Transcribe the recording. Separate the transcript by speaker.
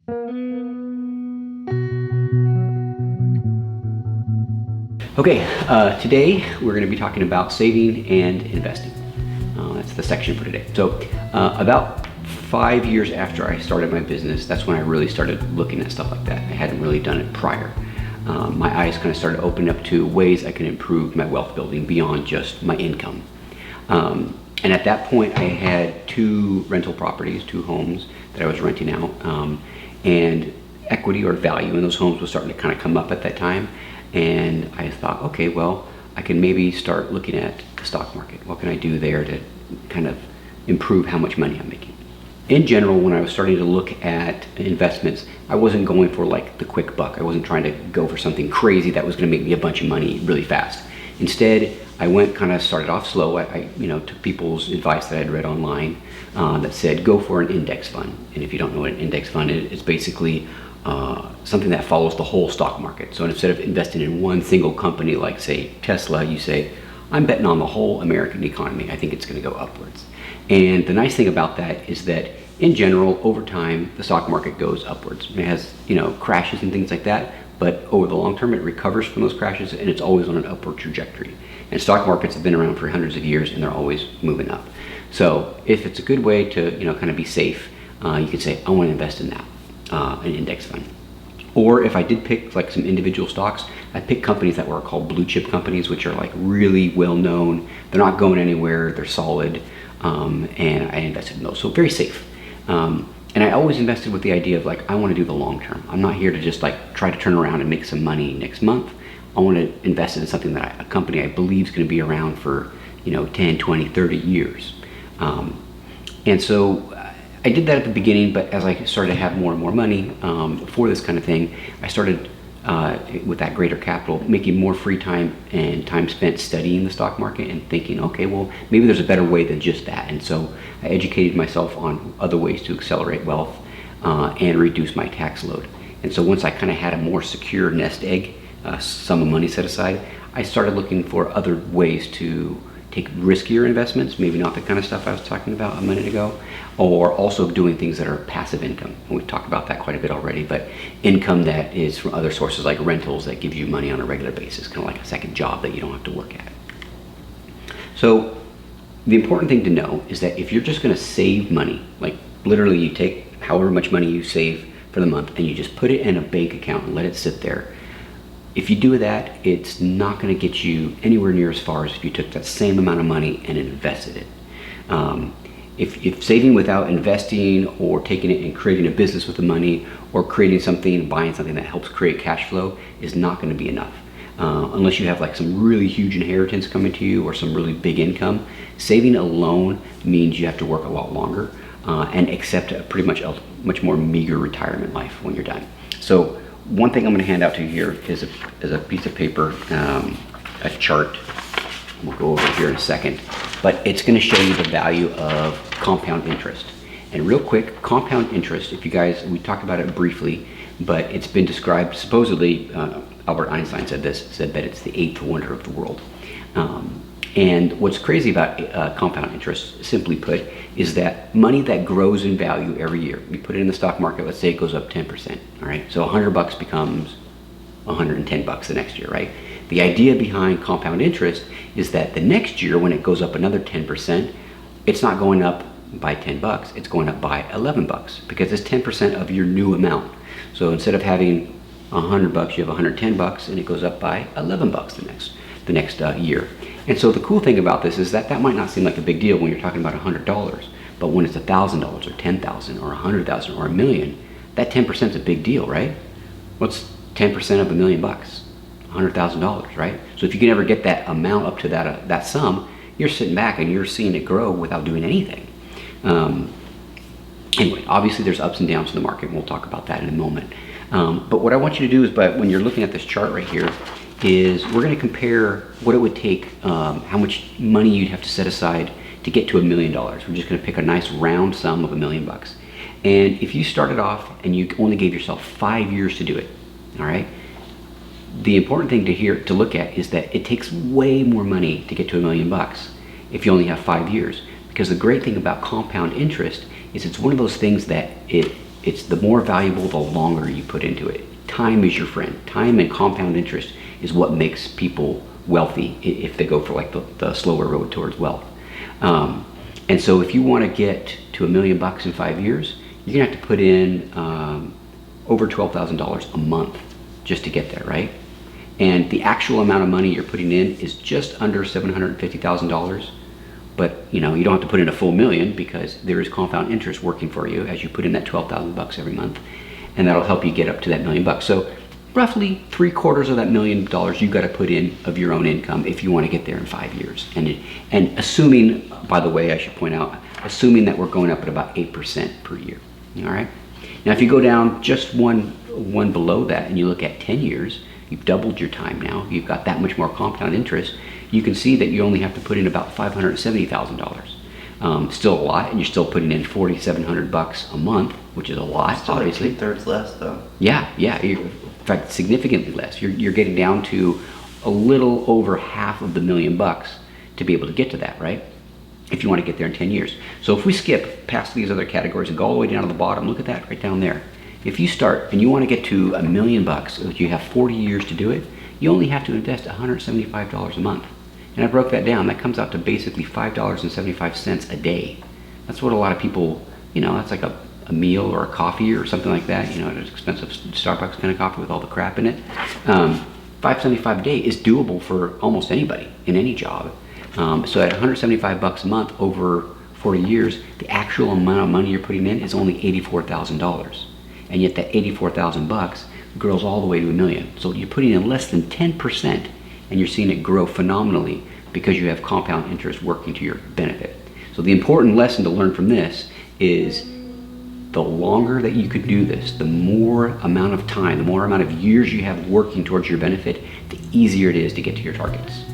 Speaker 1: Okay, today we're going to be talking about saving and investing. That's the section for today. So about 5 years after I started my business, that's when I really started looking at stuff like that. I hadn't really done it prior. My eyes kind of started opening up to ways I can improve my wealth building beyond just my income. And at that point I had 2 rental properties, 2 homes that I was renting out, and equity or value in those homes was starting to kind of come up at that time. And I thought, okay, well, I can maybe start looking at the stock market. What can I do there to kind of improve how much money I'm making? In general, when I was starting to look at investments, I wasn't going for like the quick buck. I wasn't trying to go for something crazy that was going to make me a bunch of money really fast. Instead, I started off slow. I took people's advice that I'd read online that said, go for an index fund. And if you don't know what an index fund is, it's basically something that follows the whole stock market. So instead of investing in one single company like, say, Tesla, you say, I'm betting on the whole American economy. I think it's going to go upwards. And the nice thing about that is that in general, over time, the stock market goes upwards. It has, crashes and things like that, but over the long term, it recovers from those crashes and it's always on an upward trajectory. And stock markets have been around for hundreds of years and they're always moving up. So if it's a good way to, kind of be safe, you could say, I want to invest in that. An index fund. Or if I did pick like some individual stocks, I picked companies that were called blue chip companies, which are like really well known. They're not going anywhere. They're solid, and I invested in those. So very safe. And I always invested with the idea of like, I want to do the long term. I'm not here to just like try to turn around and make some money next month. I want to invest in something that a company I believe is going to be around for 10, 20, 30 years. And so I did that at the beginning, but as I started to have more and more money for this kind of thing, I started with that greater capital, making more free time and time spent studying the stock market and thinking, okay, well, maybe there's a better way than just that. And so I educated myself on other ways to accelerate wealth and reduce my tax load. And so once I kind of had a more secure nest egg, sum of money set aside, I started looking for other ways to take riskier investments, maybe not the kind of stuff I was talking about a minute ago, or also doing things that are passive income. And we've talked about that quite a bit already, but income that is from other sources like rentals that give you money on a regular basis, kind of like a second job that you don't have to work at. So the important thing to know is that if you're just going to save money, like literally you take however much money you save for the month and you just put it in a bank account and let it sit there, if you do that, it's not going to get you anywhere near as far as if you took that same amount of money and invested it. If saving without investing or taking it and creating a business with the money or creating something, buying something that helps create cash flow is not going to be enough. Unless you have like some really huge inheritance coming to you or some really big income, saving alone means you have to work a lot longer and accept a much more meager retirement life when you're done. So one thing I'm going to hand out to you here is a piece of paper, a chart. We'll go over here in a second, but it's going to show you the value of compound interest. And real quick, compound interest, we talked about it briefly, but it's been described, supposedly, Albert Einstein said that it's the 8th wonder of the world. And what's crazy about compound interest, simply put, is that money that grows in value every year. You put it in the stock market, let's say it goes up 10%, all right? So $100 becomes $110 the next year, right? The idea behind compound interest is that the next year when it goes up another 10%, it's not going up by $10, it's going up by $11 because it's 10% of your new amount. So instead of having $100, you have $110 and it goes up by $11 the next year. And so the cool thing about this is that might not seem like a big deal when you're talking about $100, but when it's $1,000 or $10,000 or $100,000 or $1 million, that 10% is a big deal, right? What's 10% of $1 million? $100,000, right? So if you can ever get that amount up to that sum, you're sitting back and you're seeing it grow without doing anything. Anyway, obviously there's ups and downs in the market, and we'll talk about that in a moment. But what I want you to do is, when you're looking at this chart right here, is we're going to compare what it would take, how much money you'd have to set aside to get to $1 million. We're just going to pick a nice round sum of $1 million. And if you started off and you only gave yourself 5 years to do it, all right, the important thing to look at is that it takes way more money to get to $1 million if you only have 5 years. Because the great thing about compound interest is it's one of those things that It's the more valuable the longer you put into it. Time is your friend. Time and compound interest is what makes people wealthy if they go for like the slower road towards wealth. And so if you want to get to $1 million in 5 years, you're gonna have to put in over $12,000 a month just to get there, right? And the actual amount of money you're putting in is just under $750,000. But you know, you don't have to put in a full million because there is compound interest working for you as you put in that 12,000 bucks every month, and that'll help you get up to that $1 million. So roughly 3/4 of that $1 million you've got to put in of your own income if you want to get there in 5 years. And assuming, by the way, I should point out, assuming that we're going up at about 8% per year. All right. Now, if you go down just one below that and you look at 10 years, you've doubled your time now. You've got that much more compound interest. You can see that you only have to put in about $570,000. Still a lot, and you're still putting in $4,700 a month, which is a lot,
Speaker 2: still
Speaker 1: obviously.
Speaker 2: Like 2/3 less, though.
Speaker 1: Yeah. In fact, significantly less. You're getting down to a little over half of the $1 million to be able to get to that, right? If you want to get there in 10 years. So if we skip past these other categories and go all the way down to the bottom, look at that right down there. If you start and you want to get to $1 million, if you have 40 years to do it, you only have to invest $175 a month. And I broke that down. That comes out to basically $5.75 a day. That's what a lot of people, you know, that's like a meal or a coffee or something like that. You know, an expensive Starbucks kind of coffee with all the crap in it. $5.75 a day is doable for almost anybody in any job. So at $175 a month over 40 years, the actual amount of money you're putting in is only $84,000. And yet that $84,000 grows all the way to $1 million. So you're putting in less than 10%, and you're seeing it grow phenomenally because you have compound interest working to your benefit. So the important lesson to learn from this is the longer that you could do this, the more amount of time, the more amount of years you have working towards your benefit, the easier it is to get to your targets.